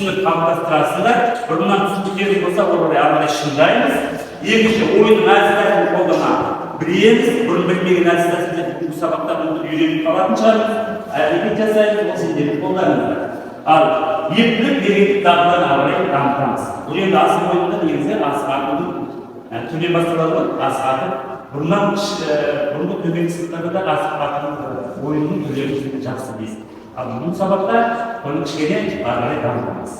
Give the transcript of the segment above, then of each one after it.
түсінік қалыптастырасыздар. Бұрыннан түсініктерді болса, оларды арнайы шыңдаймыз. Екінші, ойынның әдіс-тәсілін қолдана білеміз. Бұрын білмеген әдіс-тәсілдерді бұл сабақта үйреніп қалатын шығармыз. Әрекет жасаймыз, ол сендерді қолданыңыздар. Ал ептілік берекет дағдыларын арай дамытамыз. Бұл енді асық ойында негізі асық атудың төмен басталады, асық атып. Бұрынғы төмен сыныптарда да асық атудың ойынның түрлерін жақсы дейсіз. Ал бұл сабақта оны кішкене арай дамытамыз.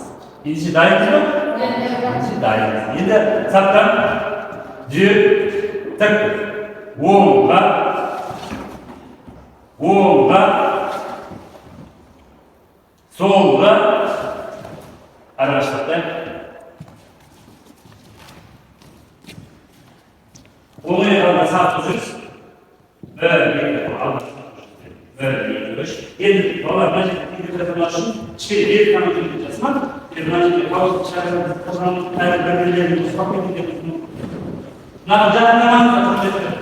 Ендеше дайынбыз ба? Ендеше дайынбыз. Енді саптан жер тік оңға солға аралаштықта оңай қалда сатып жүріз. Бір, екі, үш. Енді балар мына жерде кейде жасамақ үшін кішкене бері қана жүрген жасымақ. Мына жерде қауызды шығарымыз, қозғамыз, бір-бірлерін ұстап кеткен. Мына жағынан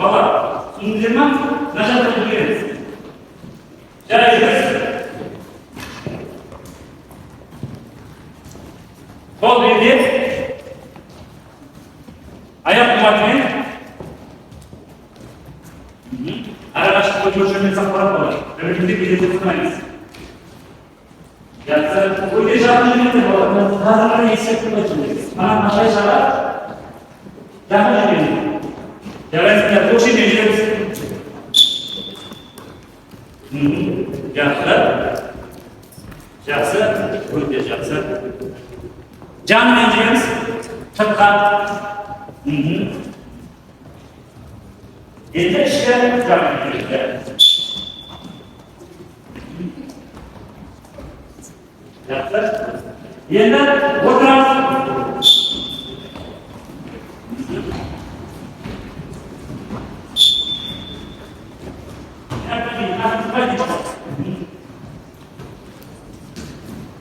балар түсіндіңіздер ма? Мына жағынан жүргеніз. Жарай жүріңіз. Қол берде аяқ қыматымен арағашық көшірмен сақпарат болады. Бірімізде келесі тұрмаймыз. Жақсы, өте жақын жүргенде болады. Қазіргі ескертіп өтшіміз. Мана нашай шаға жақын жүргенде. Жарайсыңдар, көшемен жүреміз. Жақсы, өте жақсы. Жанымен жүреміз. Тыққа. Енді ішкі жанымен жүреміз. Жақсы. Енді отырамыз.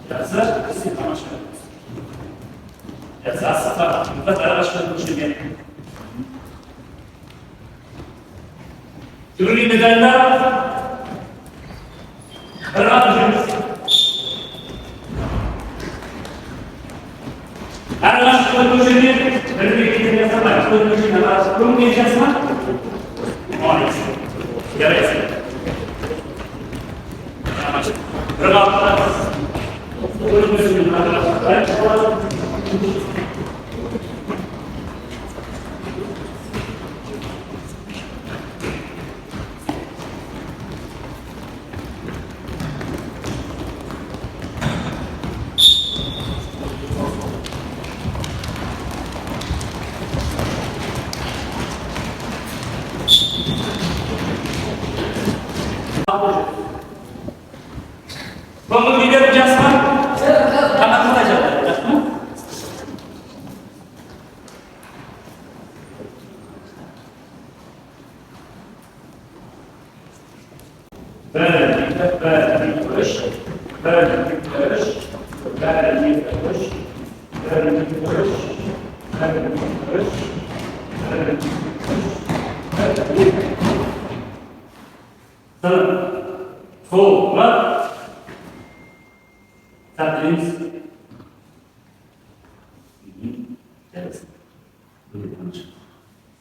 Жақсы. Жақсы, асыққа. Арағашқа көшірген. Жүгіргенде дайындап. Қырғат жүрміз. Арағашқа көшірген. Бірге кетіп жасамай. Көшірген арағашқа көңген жасма. Молайсың. Ярайсың. Қырғат. Көрмесін арағашқа. Bangun lider jasman. Tangan kita jalan, jasman.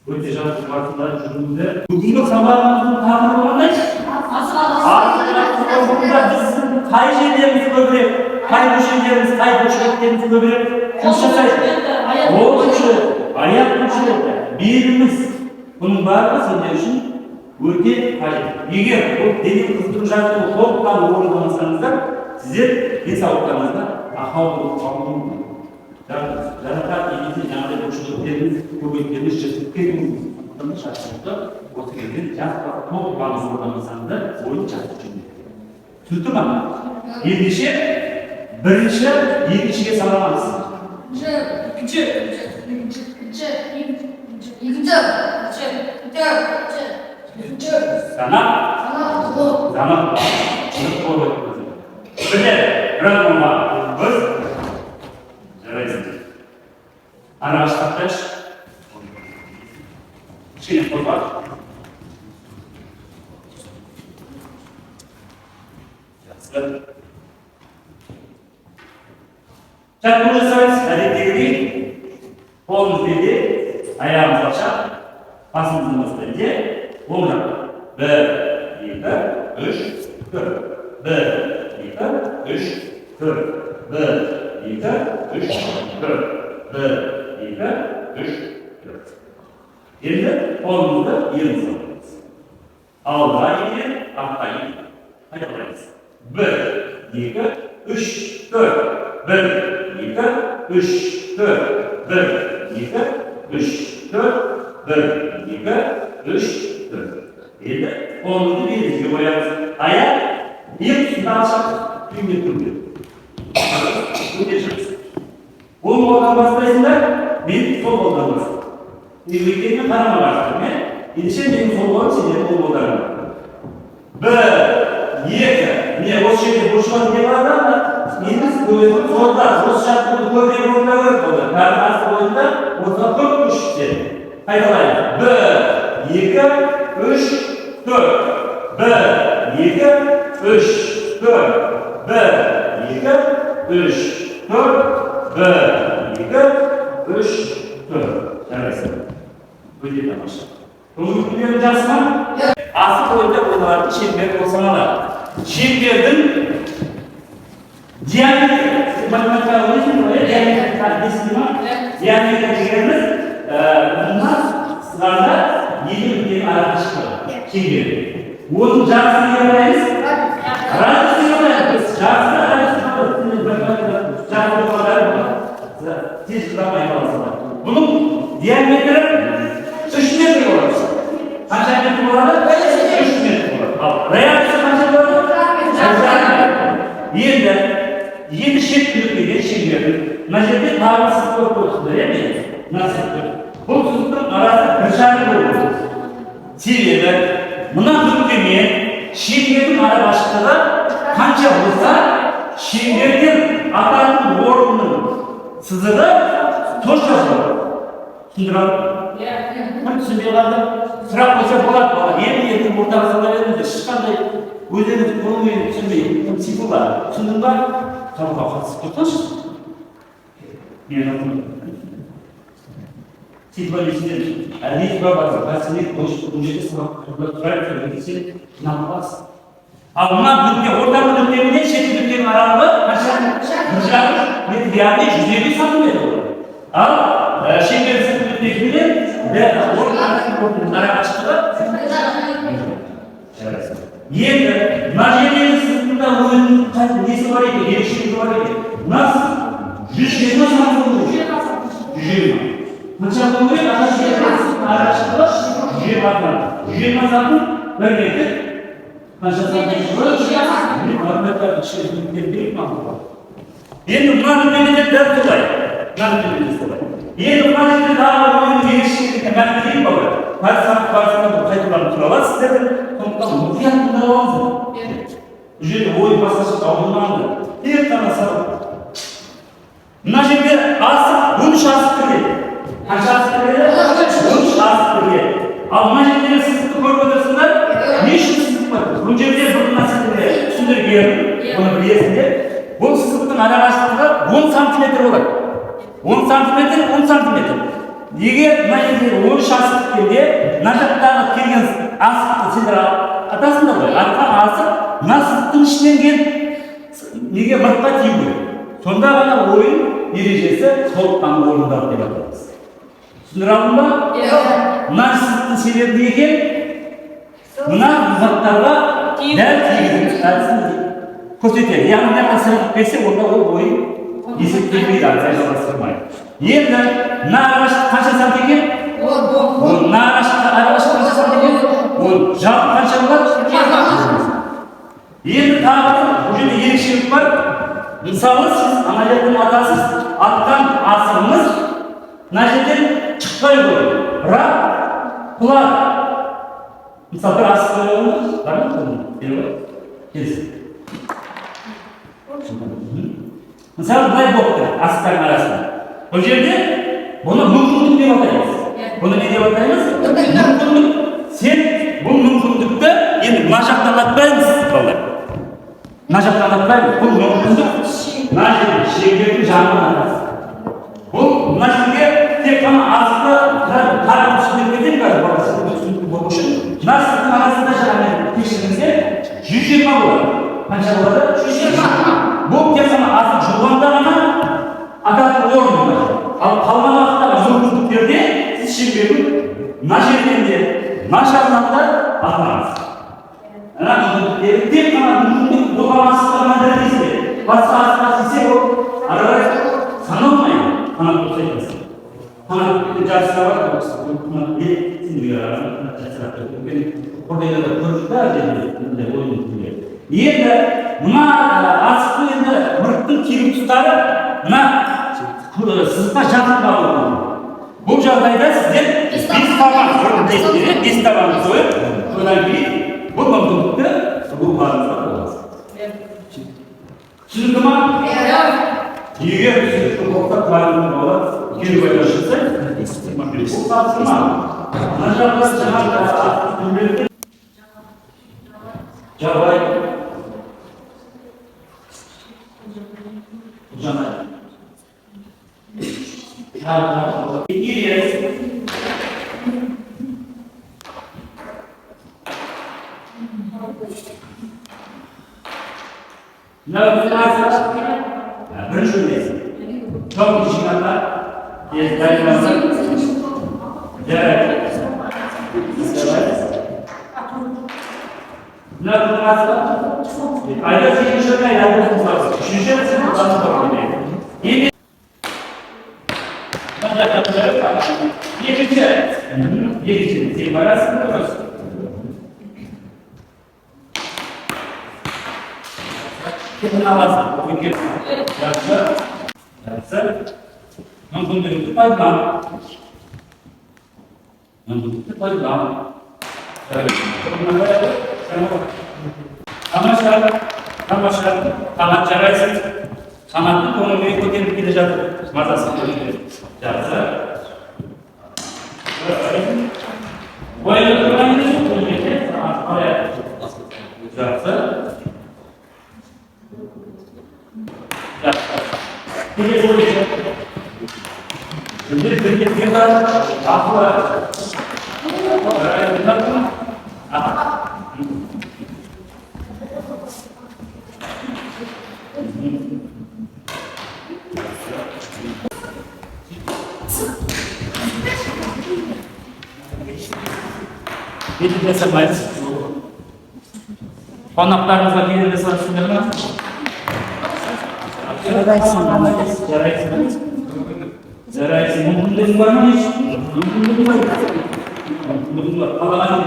Өте жақсы уақытта жүргенде бүгінгі сабағымыздың тақырыбы қандай? Бүгінде біздің қай жерлеріміз көбірек, қай көшелеріміз, қай көшелеріміз көбірек жұмыс жасайды. Ол үшін аяқ үшін беліміз бұның барлығы сендер үшін өте қажет. Егер бұл дене қызықтыру жаттығуын толыққанды орындамасаңыздар, сіздер денсаулықтарыңызда ақау болып қалуы мүмкін. Жарақат немесе жаңағыдай бұлшықеттеріңіз, көбейттеріңіз жыртылып кетуіңіз мүмкін шаршылықты осы кезден жақсы толыққанды орындамасаңыздар, ойын жақсы жүрмейді. Түсінікті ме? Ендеше бірінші, екіншіге санамаңыз. Санап. Бірде, бір адамға біз жарайсың. Арағаш тақташ. Кішкене қозғар. Жақсы. Çarpımı жасаймыз, әдеттегідей қолымыз белде, аяғымыз алшақ, басымыздың басында оң жақта. 1, 2, 3, 4. 1, 2, 3, 4. 1, 2, 3, 4. 1, 2, 3, 4. Енді қолымызды еліміз алып. Алға екен, артқа екен. Қайталаймыз. 1, 2, 3, 4. 1, 2, 3, 4. 1, 2, 3, 4. 1, 2, 3, 4. Енді қолымызды белімізге қоямыз. Аяқ ең тұсында алшақ күймен түрде. Оң қолдан бастайсыңдар, мен сол қолдан бастайсың. Еңбектермен қарама қарсы. Ендеше менің сол қолым, сендердің ол қолдарың. 1, 2, міне осы жерде бұрышқаны не бар да? Енді солда, осы шартты көрдегі орында көріп болды. Кәрін асты бойында осыға көп күш түседі. Қайталайын. 1, 2, 3, 4. 1, 2, 3, 4. 1, 2, 3, 4. 1, 2, 3, 4. Жарайсың. Өте тамаша. Көңіл күйлерің жақсы ма? Асық бойында болатын шеңбер болса алады. Шеңбердің диаметрі, математикаға ойлайсың ғой, диаметрі десін ма? Диаметрі дегеніміз мына сығанда екі нүктенің арақашықтығы шеңбері. Оның жарысын не ойлаймыз? Радиусын ойлаймыз. Жарысын радиусын тез жылдамай қаласыңдар. Бұның диаметрі 3 метр болады. Қанша метр болады? 3 метр болады. Ал радиусы қанша болады? 3 метр. Енді шет нүктеден шеңбердің мына жерде тағы сызық көріп қойсыңдар, иә мен? Мына сызық. Бұл сызықтың арасы бір шары болады. Себебі мына нүктемен шеңбердің арақашықтығы қанша болса, шеңберден ататын орынның сызығы точно болады. Түсіндіріп? Түсінбей қалды. Сұрақ болса болады бала. Енді ортаға сала беріңіздер. Ешқандай өздеріңіз қолымен түсінбей, цифрлар. Түсіндің ба? Талға қатысып тұрсаңшы. Мен атым. Цифрлар есінен әлдей бар бар. Бәсіне қойшы бұл жерде сабақ тұрайды. Сен нақыласың. Ал мына нүкте, ортаңғы нүктеменен шеткі нүктенің аралығы қанша? 1,5 метр, яғни 150 сантиметр болады. Ал шеңбер сыртқы нүктесімен ортаңғы арақашықтығы жарайсың. Енді мына жердегі сызықтың да өзінің несі бар екен, ерекшелігі бар екен. Мына 120 сантиметр болу керек. 120. Қанша болу керек? Арақашықтығы 120 сантиметр, 1 метр. Қанша сантиметр болады? Математиканың ішкі енді мына нүктеде дәл солай. Енді мына жерде дағы ойының ерекшелігіне мәлімдейін ба? Әр сағат барысында бұл қайталарын тұра аласыз сіздердің. Сондықтан мұқият тыңдап алыңыздар. Бұл жерде ой басқаша ауылмаңды. Тек қана сабақ. Мына жерде асық 13 асық кіреді. Қанша асық кіреді? 13 асық кіреді. Ал мына жердегі сызықты көріп отырсыңдар, не үшін сызық бар? Бұл жерде бір нәрсені түсіндіргенмін, бұны білесіңдер. Бұл сызықтың арақашықтығы 10 сантиметр болады. 10 сантиметр, 10 сантиметр. Егер мына жерде 13 асық келгенде, мына жақтағы келген асықты сендер атасыңдар ғой. Атқан асық мына сызықтың ішінен келіп неге мұртқа тию керек. Сонда ғана ойын ережесі толыққанды орындалды деп атаймыз. Түсіндіре алдың ба? Мына сызықтың себебі не екен? Мына заттарға дәл тигізіп әдісін көрсетеді. Яғни мына сырғып берсе, онда ол ойын есептелмейді, жалғастырмайды. Енді мына арақашықтық қанша сант екен? Мына арақашықтық қанша сант екен? Жалпы қанша болады? Енді тағы бұл жерде ерекшелік бар. Мысалы, сіз ана жерден атасыз, атқан асығыңыз мына жерден шықпай қойды. Бірақ құлады. Мысалы, бір асық қойғаныңыз, бар ма? Келсін. Мысалы, бұлай болып асықтардың арасында. Бұл жерде бұны мүмкіндік деп атаймыз. Бұны не деп атаймыз? Мүмкіндік. Сен бұл мүмкіндікті енді мына жақтан атпаймыз. Мына жақтан атпаймыз. Бұл мүмкіндік мына жерде шеңбердің жағынан мына жерден де мына жағынан да атамыз. Тек қана мүмкіндік болғансызға дейсіздер. Басқа десе ол ары қарай саналмайды. Қанат болса айтасың. Қанат жарысқа бар, қанат не сендерге қордайда да көріп та жерде ойын күлге. Енді мына асықты енді мұрттың келіп тұстары мына сызыққа жақын қалуы. Бұл жағдайда сіздер бес табан қойып, содан кейін бұл мүмкіндікті бұл барыңызға болады. Түсінді ма? Егер түсінікті болса қайында болады, келіп айда шықса, бұл тапсырма. Мына жағда жаңағы Жабай. Жанай. Бірінші өлмесін. Çok жинақтар. Дайындалса. Жарайды. Мына тұрмасы. Айда сегізінші өлмей, айда тұрмасы. Үшінші өлмесін, тұрмасы тұрмайды. Екінші, сен барасың тұрмыз. Кетін аласың, өйткені. Жақсы. Мүмкіндігіңді пайдалан. Тамаша. Қанат жарайсың. Қанаттың көңілге көтеріп келе жатыр. Мазасын көтеріп. Жақсы. Бойылы тұрған емес, көңілге жақсы. Келесі ойшы. Бірге бар, ақылы. Бетін жасамайыз. Қонақтарымызға келген жасарсыңдар ма? Жарайсың. Мүмкіндігің бар ма? Мүмкіндігің бар. Қалаған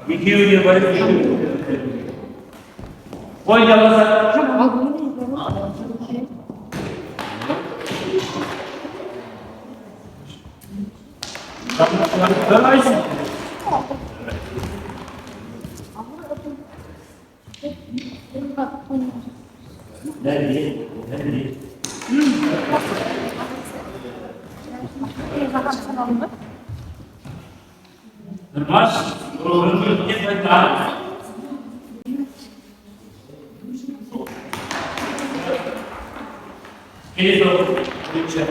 екеуіне бар. Ой, жалғаса. Жарайсың. Dari. Mas, turun kita tak. Itu, cek.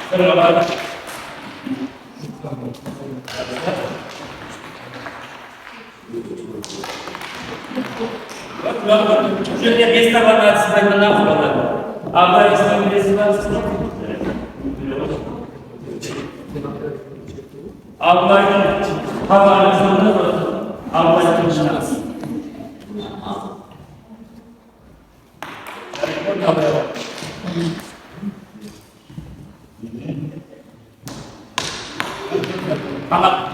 Terlalu. Şimdi biz de bana sizden ne yapalım? Allah İslam'ın resmi Allah'ın havarısını Allah'ın şansı. Ama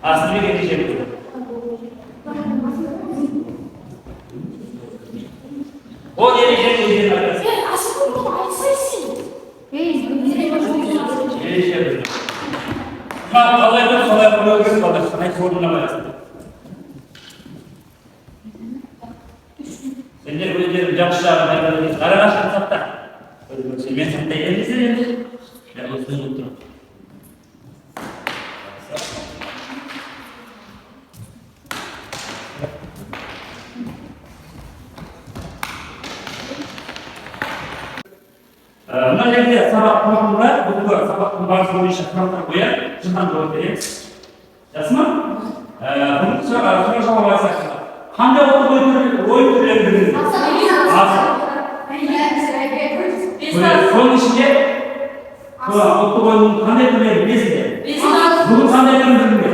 Asli gelecek. O gelecek dediğin arkası. Gelecek. Ama kalayda kolay kalır. Sana sorunla başlasın. Senden böyle derim, yakışlar, araştırın satta. Men sentay endi. Ya o'zim o'tirib. Mына жерде сабақ құрылымы бар. Бүгінгі сабақтың барысы бойынша сұрақтар қояды. Жиһан жауап береміз. Жақсы ма? Бүгінгі сұрақ жауап алсақ, қандай ой түрлерін білдіңіздер? Соның ішінде ұлттық ойынның қандай түрлерін білесіздер? Бүгін қандай түрін білдіңіздер?